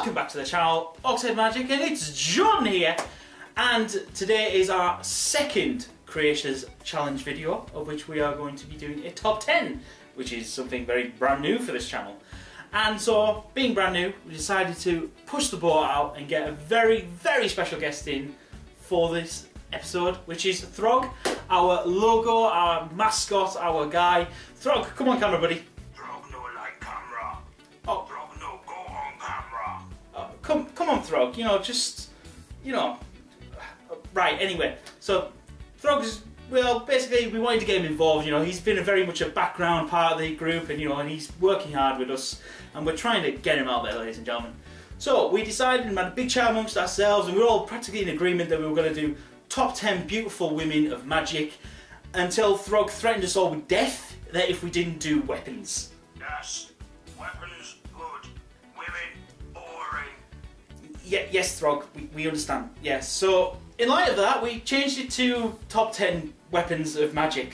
welcome back to the channel, Orcs Magic, and it's John here. And today is our second CreaYTors challenge video, of which we are going to be doing a top 10, which is something very brand new for this channel. And so, being brand new, we decided to push the boat out and get a very, very special guest in for this episode, which is Throg, our logo, our mascot, our guy. Throg, come on camera, buddy. Throg no like camera. Oh. Throg no go on camera. Come on, Throg, right, anyway, so Throg's, well, basically we wanted to get him involved, he's been very much a background part of the group, and and he's working hard with us, and we're trying to get him out there, ladies and gentlemen. So we decided and had a big chat amongst ourselves, and we were all practically in agreement that we were going to do top 10 beautiful women of magic, until Throg threatened us all with death that if we didn't do weapons. Yes, weapons good, women boring. Yeah, yes, Throg, we understand. Yes, so in light of that, we changed it to top 10 weapons of magic.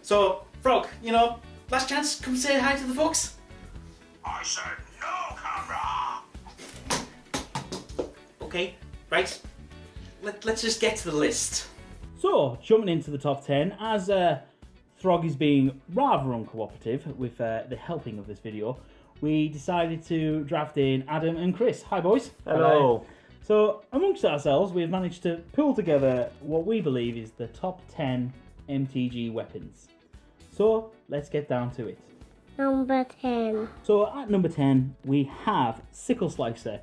So, Frog, last chance, come say hi to the folks. I said no camera. Okay, right. Let's just get to the list. So, jumping into the top 10, as Throg is being rather uncooperative with the helping of this video, we decided to draft in Adam and Chris. Hi, boys. Hello. So, amongst ourselves, we've managed to pull together what we believe is the top 10 MTG weapons. So, let's get down to it. Number 10. So, at number 10, we have Sickleslicer.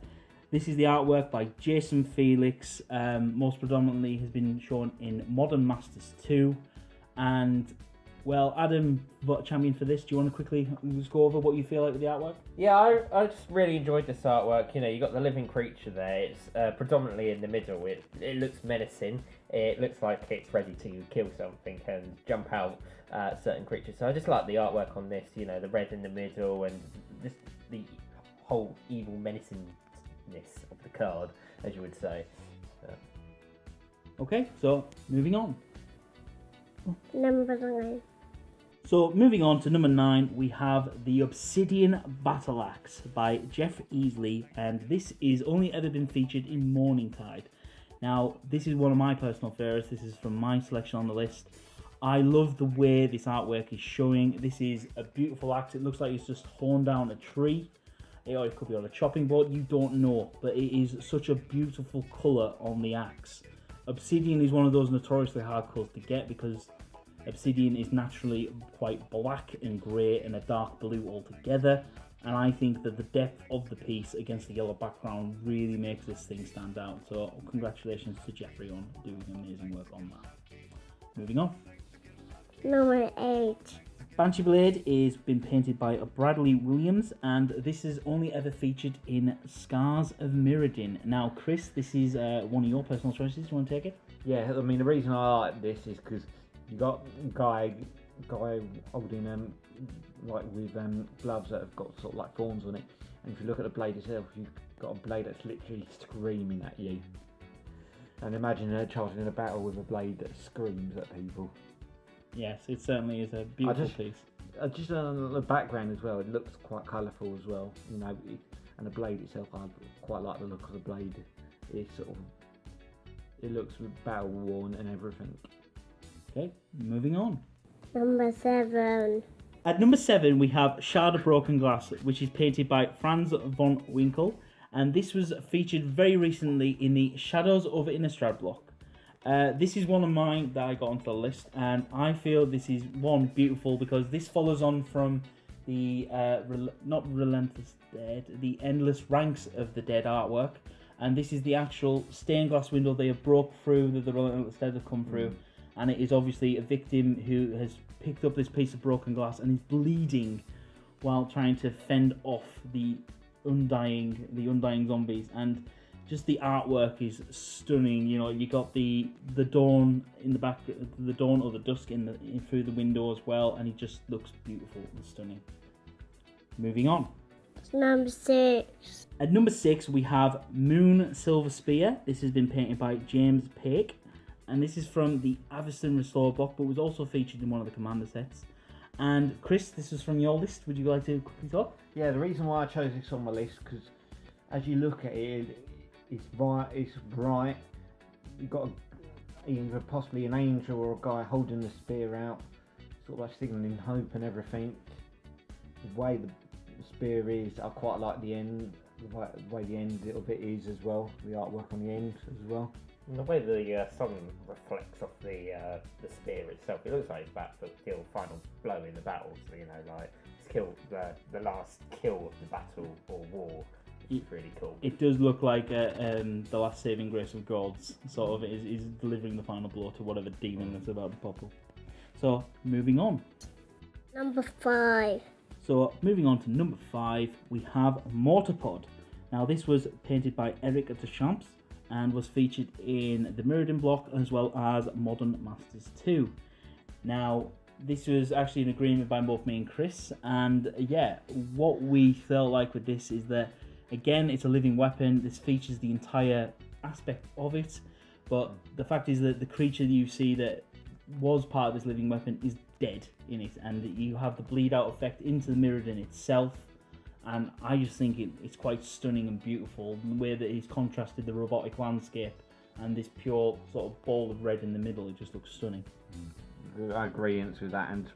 This is the artwork by Jason Felix. Most predominantly has been shown in Modern Masters 2. And, well, Adam, champion for this. Do you want to quickly just go over what you feel like with the artwork? Yeah, I just really enjoyed this artwork. You got the living creature there. It's predominantly in the middle. It looks menacing. It looks like it's ready to kill something and jump out certain creatures. So I just like the artwork on this. The red in the middle and just the whole evil menacingness of the card, as you would say. Okay, so moving on. Number 9. So moving on to number 9, we have the Obsidian Barcle Axe by Jeff Easley, and this is only ever been featured in Morningtide. Now, this is one of my personal favourites. This is from my selection on the list. I love the way this artwork is showing. This is a beautiful axe. It looks like it's just honed down a tree. Or it could be on a chopping board. You don't know, but it is such a beautiful colour on the axe. Obsidian is one of those notoriously hard colours to get because Obsidian is naturally quite black and grey and a dark blue altogether, and I think that the depth of the piece against the yellow background really makes this thing stand out. So congratulations to Jeffrey on doing amazing work on that. Moving on. Number 8. Banshee Blade is been painted by Bradley Williams, and this is only ever featured in Scars of Mirrodin. Now, Chris, this is one of your personal choices. Do you want to take it? Yeah, I mean, the reason I like this is because you got guy holding like with gloves that have got sort of like thorns on it, and if you look at the blade itself, you've got a blade that's literally screaming at you. And imagine her charging in a battle with a blade that screams at people. Yes, it certainly is a beautiful piece. Just on the background as well, it looks quite colourful as well. And the blade itself, I quite like the look of the blade. It looks battle worn and everything. Okay, moving on. Number 7. At number 7, we have Shard of Broken Glass, which is painted by Franz von Winkle, and this was featured very recently in the Shadows over Innistrad block. This is one of mine that I got onto the list, and I feel this is one beautiful because this follows on from the not Relentless Dead, the Endless Ranks of the Dead artwork, and this is the actual stained glass window they have broke through that the Relentless Dead have come through. And it is obviously a victim who has picked up this piece of broken glass and is bleeding while trying to fend off the undying zombies. And just the artwork is stunning. You got the dawn in the back, the dawn or the dusk in through the window as well, and it just looks beautiful and stunning. Moving on. Number 6. At number 6, we have Moonsilver Spear. This has been painted by James Pake. And this is from the Aveston Restore block, but was also featured in one of the Commander sets. And Chris, this is from your list. Would you like to quickly talk? Yeah, the reason why I chose this on my list because as you look at it, it's bright. You've got either possibly an angel or a guy holding the spear out, sort of like signalling hope and everything. The way the spear is, I quite like the end, the way the end little bit is as well, the artwork on the end as well. And the way the sun reflects off the spear itself, it looks like it's about to kill final blow in the battle. So, you know, like it's killed the last kill of the battle or war. It's really cool. It does look like the last saving grace of gods, sort of, is delivering the final blow to whatever demon that's about to pop up. So, moving on. Number 5. So, moving on to number 5, we have Mortarpod. Now, this was painted by Eric Deschamps and was featured in the Mirrodin block as well as Modern Masters 2. Now, this was actually an agreement by both me and Chris, and yeah, what we felt like with this is that, again, it's a living weapon. This features the entire aspect of it, but the fact is that the creature that you see that was part of this living weapon is dead in it, and you have the bleed out effect into the Mirrodin itself. And I just think it's quite stunning and beautiful, the way that he's contrasted the robotic landscape and this pure sort of ball of red in the middle. It just looks stunning. I agree with that, and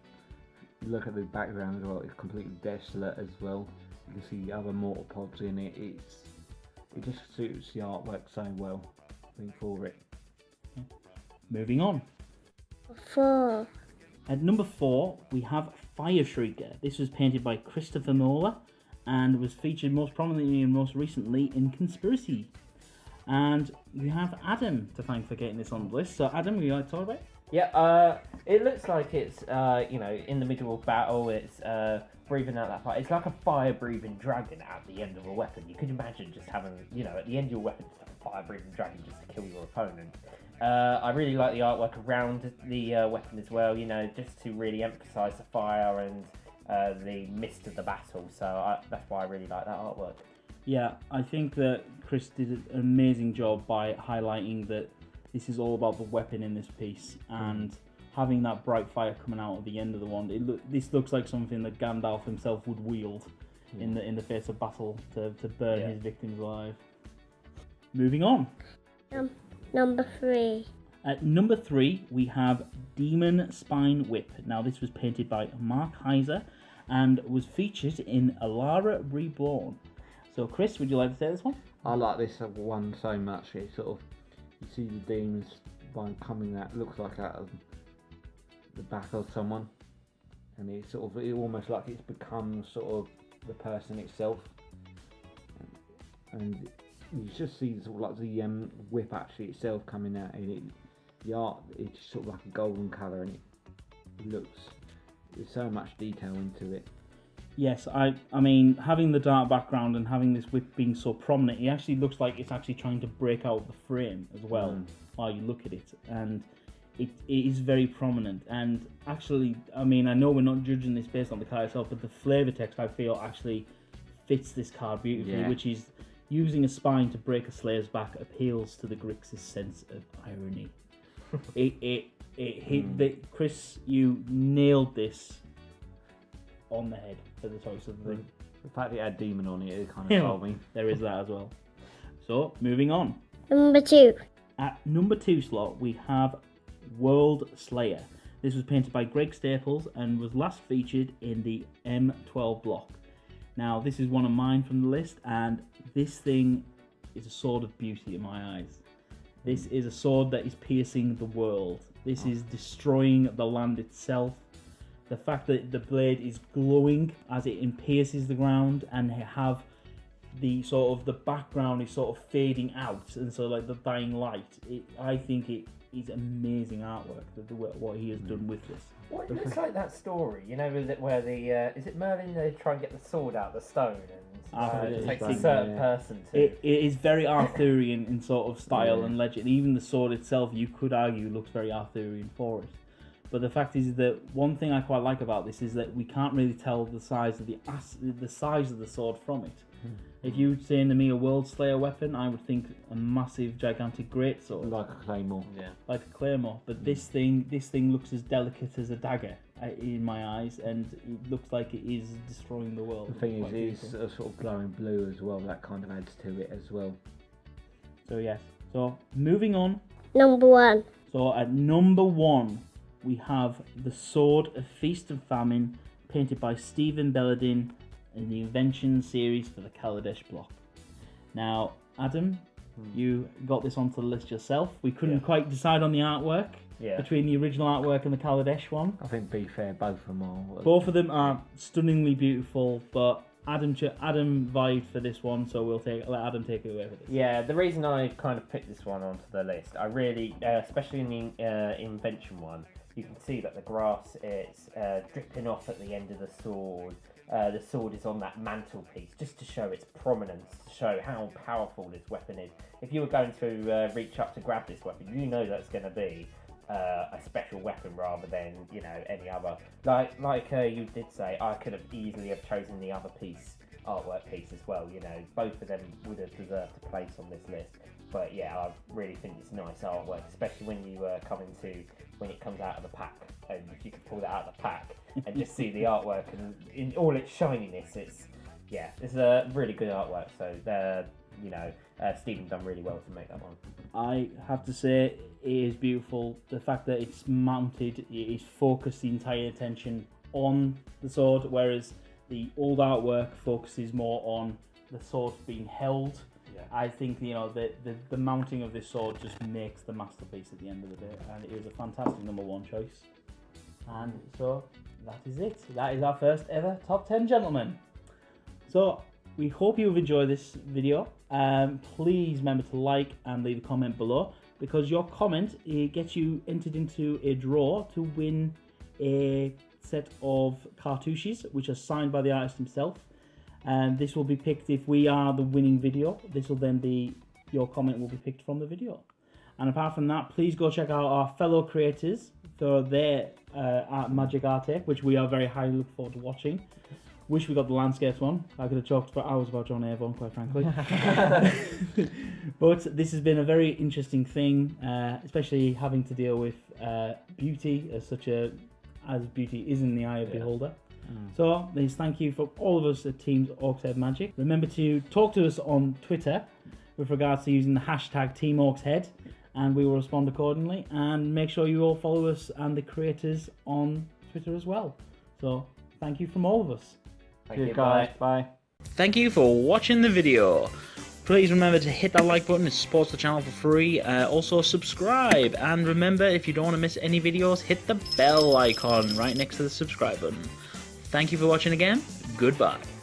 look at the background as well, it's completely desolate as well. You can see other Mortarpods in it. It just suits the artwork so well, I think, for it. Moving on. 4. At number 4, we have Fireshrieker. This was painted by Christopher Moeller and was featured most prominently and most recently in Conspiracy. And we have Adam to thank for getting this on the list. So Adam, would you like to talk about it? Yeah, it looks like it's, you know, in the middle of battle, it's breathing out that fire. It's like a fire-breathing dragon at the end of a weapon. You could imagine just having, you know, at the end of your weapon, just have a fire-breathing dragon just to kill your opponent. I really like the artwork around the weapon as well, you know, just to really emphasise the fire and the mist of the battle. So that's why I really like that artwork. Yeah, I think that Chris did an amazing job by highlighting that this is all about the weapon in this piece, and having that bright fire coming out at the end of the wand. This looks like something that Gandalf himself would wield in the face of battle to burn his victims alive. Moving on. Number 3. At number 3, we have Demonspine Whip. Now, this was painted by Mark Heiser and was featured in Alara Reborn. So, Chris, would you like to say this one? I like this one so much. It sort of, you see the demons coming out, looks like out of the back of someone, and it almost like it's become sort of the person itself, and you just see sort of like the whip actually itself coming out, and the art, it's sort of like a golden colour, and it looks, there's so much detail into it. Yes, I mean, having the dark background and having this whip being so prominent, it actually looks like it's actually trying to break out the frame as well while you look at it, and it is very prominent. And actually, I mean, I know we're not judging this based on the card itself, but the flavour text, I feel, actually fits this card beautifully, which is using a spine to break a slayer's back appeals to the Grixis sense of irony. it hit Chris, you nailed this on the head for the choice of the thing. The fact it had demon on it, it kind of told me. There is that as well. So, moving on. Number 2. At number 2 slot, we have Worldslayer. This was painted by Greg Staples and was last featured in the M12 block. Now, this is one of mine from the list, and this thing is a sword of beauty in my eyes. This is a sword that is piercing the world. This is destroying the land itself. The fact that the blade is glowing as it pierces the ground, and have the sort of the background is sort of fading out, and so like the dying light. I think it is amazing artwork. What he has done with this. Well, it looks like that story, you know, where the is it Merlin? They try and get the sword out of the stone, and it takes a certain person to. It is very Arthurian in sort of style and legend. Even the sword itself, you could argue, looks very Arthurian for it. But the fact is that one thing I quite like about this is that we can't really tell the size of the sword from it. If you were saying to me a Worldslayer weapon, I would think a massive, gigantic greatsword, Like a claymore. Yeah. like a claymore. But this thing looks as delicate as a dagger in my eyes, and it looks like it is destroying the world. The thing Quite is, beautiful. it's sort of glowing blue as well. That kind of adds to it as well. So yes. So moving on. Number 1. So at number 1, we have the Sword of Feast and Famine, painted by Stephen Belladin in the Invention series for the Kaladesh block. Now, Adam, you got this onto the list yourself. We couldn't quite decide on the artwork between the original artwork and the Kaladesh one. I think, to be fair, both of them are. Both of them are stunningly beautiful, but Adam vibed for this one, so let Adam take it away for this. Yeah, the reason I kind of picked this one onto the list, I really, especially in the Invention one, you can see that the grass is dripping off at the end of the sword. The sword is on that mantelpiece, just to show its prominence, to show how powerful this weapon is. If you were going to reach up to grab this weapon, you know that's going to be a special weapon rather than, you know, any other. Like you did say, I could have easily have chosen the other artwork piece as well. You know, both of them would have deserved a place on this list. But yeah, I really think it's nice artwork, especially when you when it comes out of the pack, and if you can pull that out of the pack and just see the artwork and in all its shininess, it's a really good artwork. So Stephen done really well to make that one. I have to say, it is beautiful. The fact that it's mounted, it is focused the entire attention on the sword, whereas the old artwork focuses more on the sword being held. Yeah. I think, you know, the mounting of this sword just makes the masterpiece at the end of the day, and it is a fantastic number 1 choice. And so that is it. That is our first ever top 10, gentlemen. So we hope you've enjoyed this video. Please remember to like and leave a comment below, because your comment gets you entered into a draw to win a set of cartouches, which are signed by the artist himself. And this will be picked if we are the winning video. This will then be, your comment will be picked from the video. And apart from that, please go check out our fellow creators for their magic art tape, which we are very highly looking forward to watching. Wish we got the landscapes one. I could have talked for hours about John Avon, quite frankly. But this has been a very interesting thing, especially having to deal with beauty as beauty is in the eye of the beholder. So, please thank you for all of us at Team Orcs Head Magic. Remember to talk to us on Twitter with regards to using the hashtag Team Orcs Head, and we will respond accordingly. And make sure you all follow us and the creators on Twitter as well. So, thank you from all of us. Thank you, guys. Bye. Thank you for watching the video. Please remember to hit that like button, it supports the channel for free. Also subscribe, and remember, if you don't want to miss any videos, hit the bell icon right next to the subscribe button. Thank you for watching again. Goodbye.